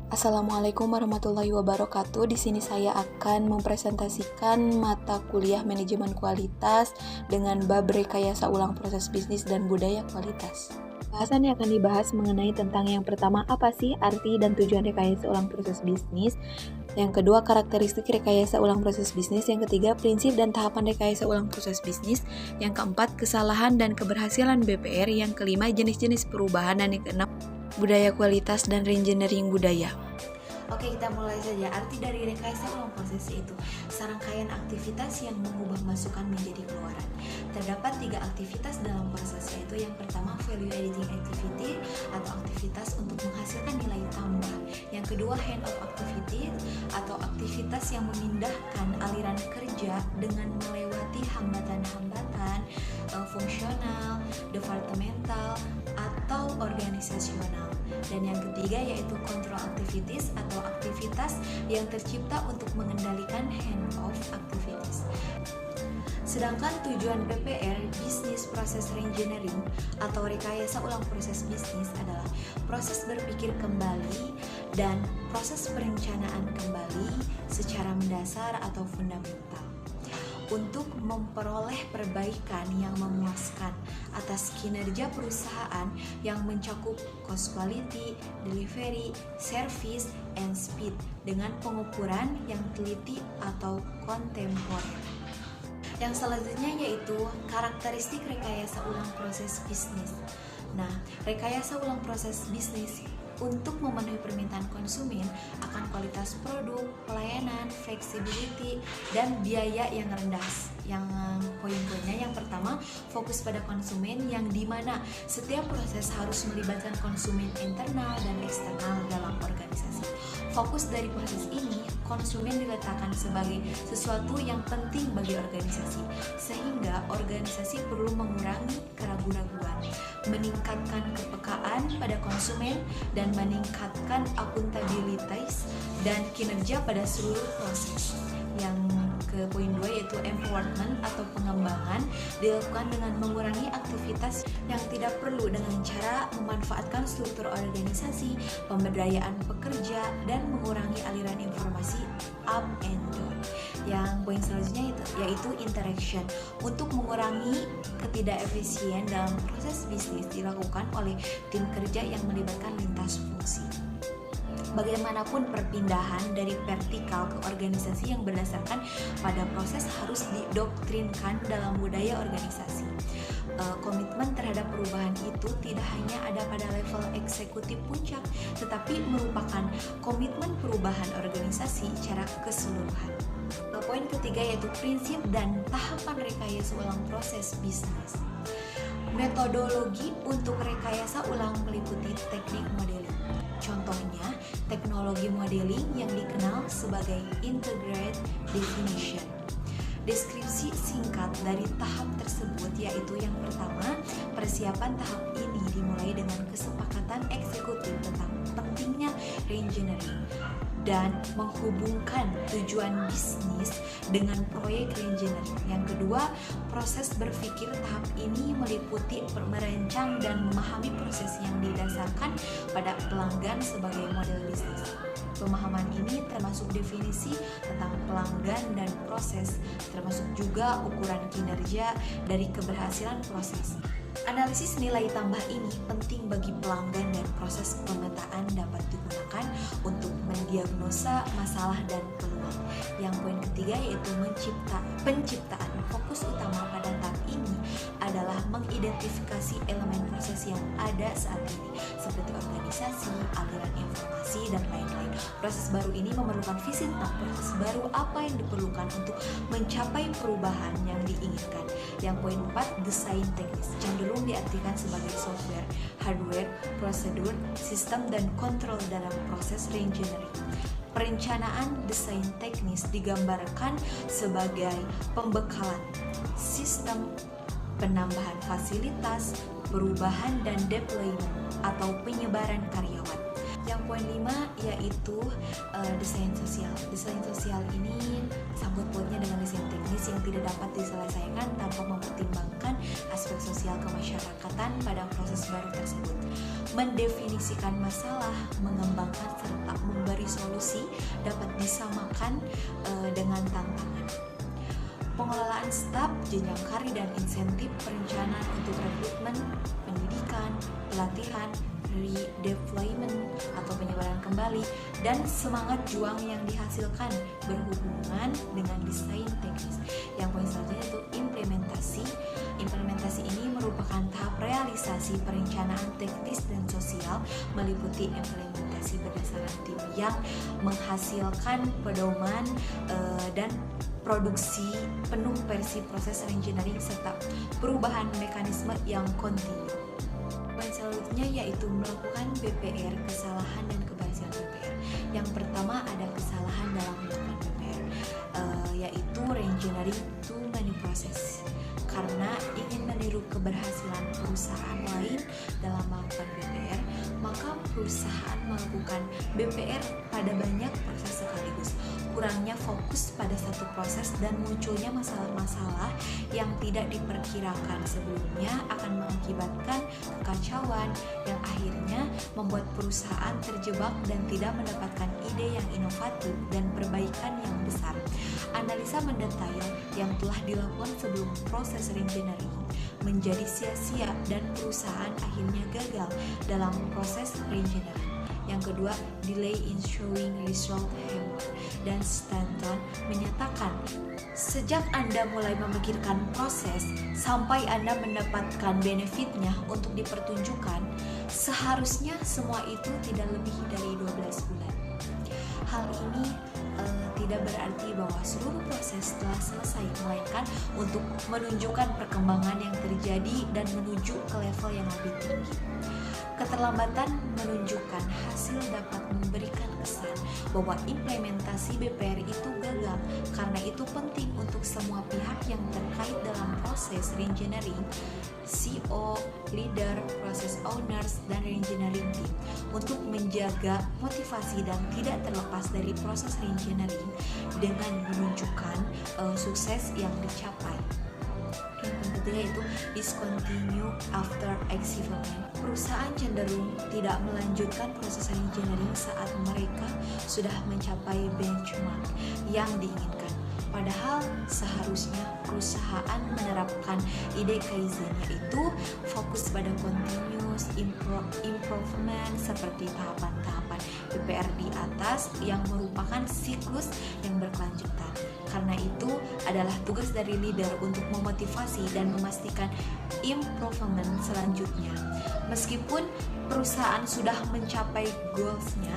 Assalamualaikum warahmatullahi wabarakatuh. Di sini saya akan mempresentasikan mata kuliah manajemen kualitas dengan bab rekayasa ulang proses bisnis dan budaya kualitas. Bahasan yang akan dibahas mengenai tentang yang pertama, apa sih arti dan tujuan rekayasa ulang proses bisnis? Yang kedua, karakteristik rekayasa ulang proses bisnis. Yang ketiga, prinsip dan tahapan rekayasa ulang proses bisnis. Yang keempat, kesalahan dan keberhasilan BPR. Yang kelima, jenis-jenis perubahan. Dan yang keenam, budaya kualitas dan reengineering budaya. Oke, kita mulai saja. Arti dari rekayasa ulang proses yaitu serangkaian aktivitas yang mengubah masukan menjadi keluaran. Terdapat 3 aktivitas dalam proses, yaitu yang pertama value editing activity atau aktivitas untuk menghasilkan nilai tambah. Yang kedua hand off activity atau aktivitas yang memindahkan aliran kerja dengan melewati hambatan-hambatan fungsional, departemental, atau organisasional. Dan yang ketiga yaitu control activities atau aktivitas yang tercipta untuk mengendalikan hand-off activities. Sedangkan tujuan PPR, Business Process Reengineering atau rekayasa ulang proses bisnis adalah proses berpikir kembali dan proses perencanaan kembali secara mendasar atau fundamental untuk memperoleh perbaikan yang memuaskan atas kinerja perusahaan yang mencakup cost quality, delivery, service, and speed dengan pengukuran yang teliti atau kontemporer. Yang selanjutnya yaitu karakteristik rekayasa ulang proses bisnis. Nah, rekayasa ulang proses bisnis untuk memenuhi permintaan konsumen akan kualitas produk, pelayanan, flexibility, dan biaya yang rendah. Yang poin-poinnya yang pertama, fokus pada konsumen yang dimana setiap proses harus melibatkan konsumen internal dan eksternal dalam organisasi. Fokus dari proses ini, konsumen diletakkan sebagai sesuatu yang penting bagi organisasi, sehingga organisasi perlu mengurangi keraguan-raguan, meningkatkan kepekaan pada konsumen, dan meningkatkan akuntabilitas dan kinerja pada seluruh proses. Yang ke poin 2 yaitu empowerment atau pengembangan dilakukan dengan mengurangi aktivitas yang tidak perlu dengan cara memanfaatkan struktur organisasi, pemberdayaan pekerja, dan mengurangi aliran informasi up and down. Yang poin selanjutnya yaitu interaction untuk mengurangi ketidakefisien dalam proses bisnis dilakukan oleh tim kerja yang melibatkan lintas fungsi. Bagaimanapun perpindahan dari vertikal ke organisasi yang berdasarkan pada proses harus didoktrinkan dalam budaya organisasi. Komitmen terhadap perubahan itu tidak hanya ada pada level eksekutif puncak, tetapi merupakan komitmen perubahan organisasi secara keseluruhan. Poin ketiga yaitu prinsip dan tahapan rekayasa ulang proses bisnis. Metodologi untuk rekayasa ulang meliputi teknik modeling. Contohnya, teknologi modeling yang dikenal sebagai integrated definition. Deskripsi singkat dari tahap tersebut yaitu yang pertama, persiapan tahap ini dimulai dengan kesepakatan eksekutif tentang pentingnya reengineering dan menghubungkan tujuan bisnis dengan proyek reengineering. Yang kedua, proses berpikir tahap ini meliputi merancang dan memahami proses yang didasarkan pada pelanggan sebagai model bisnis. Pemahaman ini termasuk definisi tentang pelanggan dan proses, termasuk juga ukuran kinerja dari keberhasilan proses. Analisis nilai tambah ini penting bagi pelanggan dan proses pemetaan dapat digunakan untuk mendiagnosa masalah dan peluang. Yang poin ketiga yaitu penciptaan. Fokus utama pada tahap ini adalah mengidentifikasi elemen proses yang ada saat ini seperti organisasi, aliran informasi, dan lain-lain. Proses baru ini memerlukan visi tentang proses baru apa yang diperlukan untuk mencapai perubahan yang diinginkan. Yang poin 4, desain teknis cenderung diartikan sebagai software, hardware, prosedur, sistem, dan kontrol dalam proses reengineering. Perencanaan desain teknis digambarkan sebagai pembekalan sistem, penambahan fasilitas, perubahan dan deployment atau penyebaran karyawan. Yang poin 5 yaitu desain sosial. Desain sosial ini sangkut pautnya dengan desain teknis yang tidak dapat diselesaikan tanpa mempertimbangkan aspek sosial kemasyarakatan pada proses baru tersebut. Mendefinisikan masalah, mengembangkan serta solusi dapat disamakan dengan tantangan. Pengelolaan staf, jenjang karir dan insentif, perencanaan untuk rekrutmen, pendidikan, pelatihan, redeployment atau penyebaran kembali, dan semangat juang yang dihasilkan berhubungan dengan desain teknis. Yang poin selanjutnya itu implementasi. Implementasi ini merupakan tahap realisasi perencanaan teknis dan sosial, meliputi implementasi berdasarkan tim yang menghasilkan pedoman dan produksi penuh versi proses engineering serta perubahan mekanisme yang kontinu. Poin selanjutnya yaitu melakukan BPR, kesalahan dan keberhasilan BPR. Yang pertama ada kesalahan dalam melakukan BPR, yaitu reengineering too many process. Karena ingin meniru keberhasilan perusahaan lain dalam melakukan BPR, maka perusahaan melakukan BPR pada banyak proses sekaligus. Kurangnya fokus pada satu proses dan munculnya masalah-masalah yang tidak diperkirakan sebelumnya akan mengakibatkan kekacauan yang akhirnya membuat perusahaan terjebak dan tidak mendapatkan ide yang inovatif dan perbaikan yang besar. Analisa mendetail yang telah dilakukan sebelum proses reengineering menjadi sia-sia dan perusahaan akhirnya gagal dalam proses reengineering. Yang kedua, delay in showing result. Hammer dan Stanton menyatakan, sejak Anda mulai memikirkan proses sampai Anda mendapatkan benefitnya untuk dipertunjukkan, seharusnya semua itu tidak lebih dari 12 bulan. Hal ini tidak berarti bahwa seluruh proses telah selesai, melainkan untuk menunjukkan perkembangan yang terjadi dan menuju ke level yang lebih tinggi. Keterlambatan menunjukkan hasil dapat memberikan kesan bahwa implementasi BPR itu gagal. Karena itu penting untuk semua pihak yang terkait dalam proses reengineering, CEO, leader, process owners, dan reengineering team untuk menjaga motivasi dan tidak terlepas dari proses reengineering dengan menunjukkan sukses yang dicapai. Yang ketiga itu discontinue after achievement. Perusahaan cenderung tidak melanjutkan proses engineering saat mereka sudah mencapai benchmark yang diinginkan. Padahal seharusnya perusahaan menerapkan ide Kaizen, yaitu fokus pada continuous improvement seperti tahapan-tahapan BPR di atas yang merupakan siklus yang berkelanjutan. Karena itu adalah tugas dari leader untuk memotivasi dan memastikan improvement selanjutnya. Meskipun perusahaan sudah mencapai goals-nya,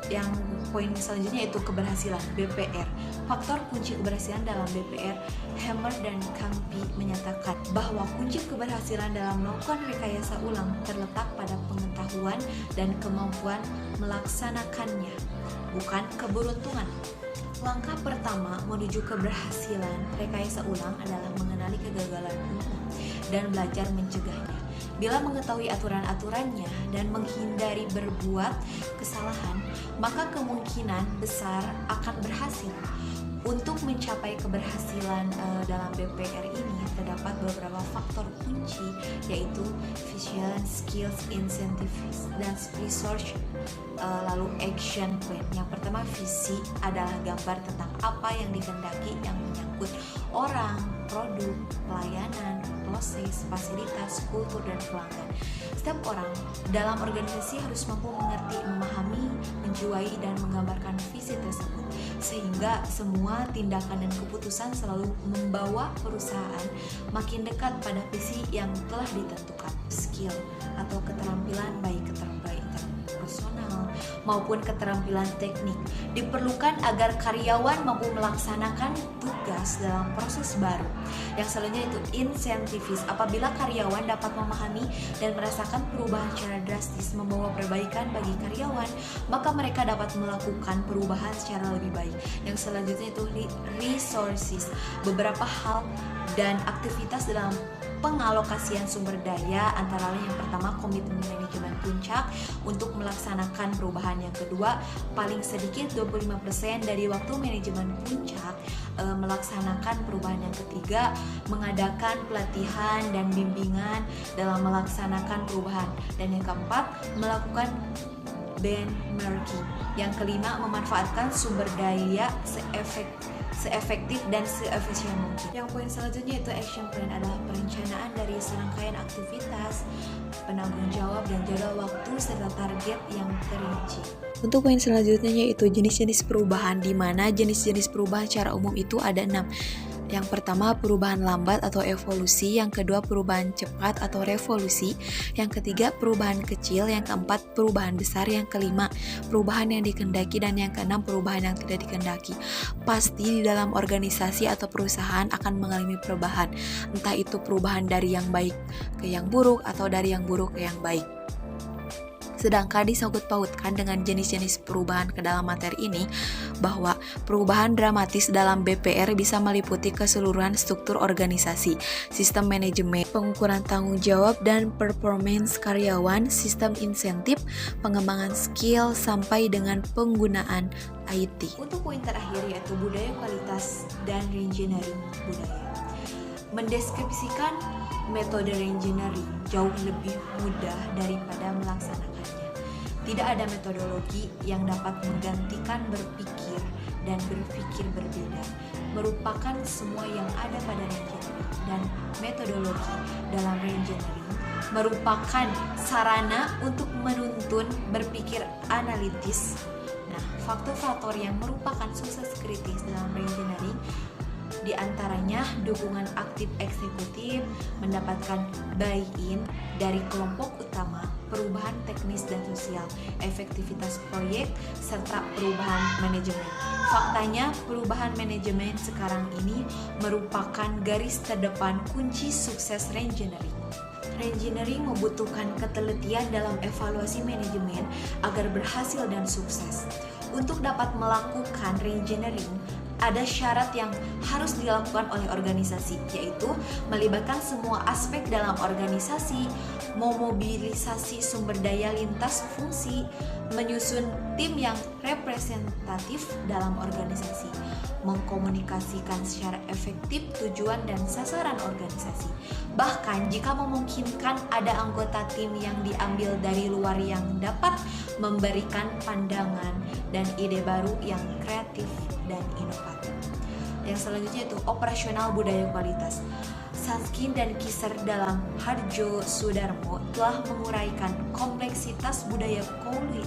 yang poin selanjutnya itu keberhasilan BPR. Faktor kunci keberhasilan dalam BPR, Hammer dan Campi menyatakan bahwa kunci keberhasilan dalam melakukan rekayasa ulang terletak pada pengetahuan dan kemampuan melaksanakannya, bukan keberuntungan. Langkah pertama menuju keberhasilan rekayasa ulang adalah mengenali kegagalan umum dan belajar mencegahnya. Bila mengetahui aturan-aturannya dan menghindari berbuat kesalahan, maka kemungkinan besar akan berhasil. Untuk mencapai keberhasilan dalam BPR ini terdapat beberapa faktor kunci, yaitu vision, skills, incentives, dan research, lalu action plan. Yang pertama, visi adalah gambar tentang apa yang dikehendaki yang menyangkut orang, produk, pelayanan, proses, fasilitas, kultur, dan pelanggan. Setiap orang dalam organisasi harus mampu mengerti, memahami, menjiwai, dan menggambarkan visi tersebut, sehingga semua tindakan dan keputusan selalu membawa perusahaan makin dekat pada visi yang telah ditentukan. Skill atau keterampilan, baik keterampilan interpersonal maupun keterampilan teknik, diperlukan agar karyawan mampu melaksanakan tugas dalam proses baru. Yang selanjutnya itu incentives. Apabila karyawan dapat memahami dan merasakan perubahan secara drastis membawa perbaikan bagi karyawan, maka mereka dapat melakukan perubahan secara lebih baik. Yang selanjutnya itu resources. Beberapa hal dan aktivitas dalam pengalokasian sumber daya, antara lain yang pertama komitmen manajemen puncak untuk melaksanakan perubahan. Yang kedua, paling sedikit 25% dari waktu manajemen puncak melaksanakan perubahan. Yang ketiga, mengadakan pelatihan dan bimbingan dalam melaksanakan perubahan. Dan yang keempat, melakukan benchmarking. Yang kelima, memanfaatkan sumber daya seefektif dan seefisien mungkin. Yang poin selanjutnya itu action plan adalah perencanaan dari serangkaian aktivitas, penanggung jawab dan jadwal waktu serta target yang terinci. Untuk poin selanjutnya yaitu jenis-jenis perubahan, di mana jenis-jenis perubahan secara umum itu ada 6. Yang pertama, perubahan lambat atau evolusi. Yang kedua, perubahan cepat atau revolusi. Yang ketiga, perubahan kecil. Yang keempat, perubahan besar. Yang kelima, perubahan yang dikehendaki. Dan yang keenam, perubahan yang tidak dikehendaki. Pasti di dalam organisasi atau perusahaan akan mengalami perubahan, entah itu perubahan dari yang baik ke yang buruk atau dari yang buruk ke yang baik. Sedangkan disangkut pautkan dengan jenis-jenis perubahan ke dalam materi ini, bahwa perubahan dramatis dalam BPR bisa meliputi keseluruhan struktur organisasi, sistem manajemen, pengukuran tanggung jawab dan performance karyawan, sistem insentif, pengembangan skill, sampai dengan penggunaan IT. Untuk poin terakhir yaitu budaya kualitas dan reengineering budaya. Mendeskripsikan metode reengineering jauh lebih mudah daripada melaksanakannya. Tidak ada metodologi yang dapat menggantikan berpikir dan berpikir berbeda. Merupakan semua yang ada pada reengineering, dan metodologi dalam reengineering merupakan sarana untuk menuntun berpikir analitis. Nah, faktor-faktor yang merupakan sukses kritis dalam reengineering di antaranya dukungan aktif eksekutif, mendapatkan buy-in dari kelompok utama, perubahan teknis dan sosial, efektivitas proyek, serta perubahan manajemen. Faktanya, perubahan manajemen sekarang ini merupakan garis terdepan kunci sukses reengineering. Reengineering membutuhkan ketelitian dalam evaluasi manajemen agar berhasil dan sukses. Untuk dapat melakukan reengineering, ada syarat yang harus dilakukan oleh organisasi, yaitu melibatkan semua aspek dalam organisasi, memobilisasi sumber daya lintas fungsi, menyusun tim yang representatif dalam organisasi, mengkomunikasikan secara efektif tujuan dan sasaran organisasi. Bahkan jika memungkinkan, ada anggota tim yang diambil dari luar yang dapat memberikan pandangan dan ide baru yang kreatif dan inovatif. Yang selanjutnya itu operasional budaya kualitas. Sanskin dan Kiser dalam Harjo Sudarmo telah menguraikan kompleksitas budaya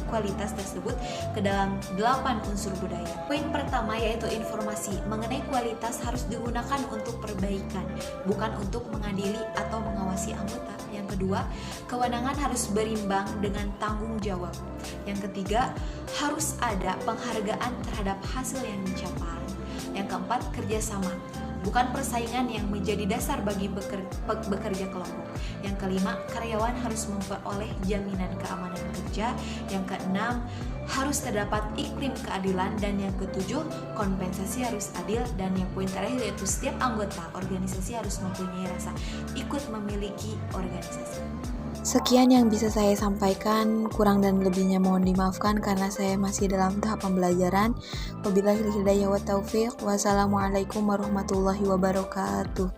kualitas tersebut ke dalam 8 unsur budaya. Poin pertama yaitu informasi mengenai kualitas harus digunakan untuk perbaikan, bukan untuk mengadili atau mengawasi anggota. Yang kedua, kewenangan harus berimbang dengan tanggung jawab. Yang ketiga, harus ada penghargaan terhadap hasil yang dicapai. Yang keempat, kerjasama, bukan persaingan yang menjadi dasar bagi bekerja kelompok. Yang kelima, karyawan harus memperoleh jaminan keamanan kerja. Yang keenam, harus terdapat iklim keadilan. Dan yang ketujuh, kompensasi harus adil. Dan yang poin terakhir yaitu setiap anggota organisasi harus mempunyai rasa ikut memiliki organisasi. Sekian yang bisa saya sampaikan, kurang dan lebihnya mohon dimaafkan karena saya masih dalam tahap pembelajaran. Wabillahi hidayah wa taufiq. Wassalamualaikum warahmatullahi wabarakatuh.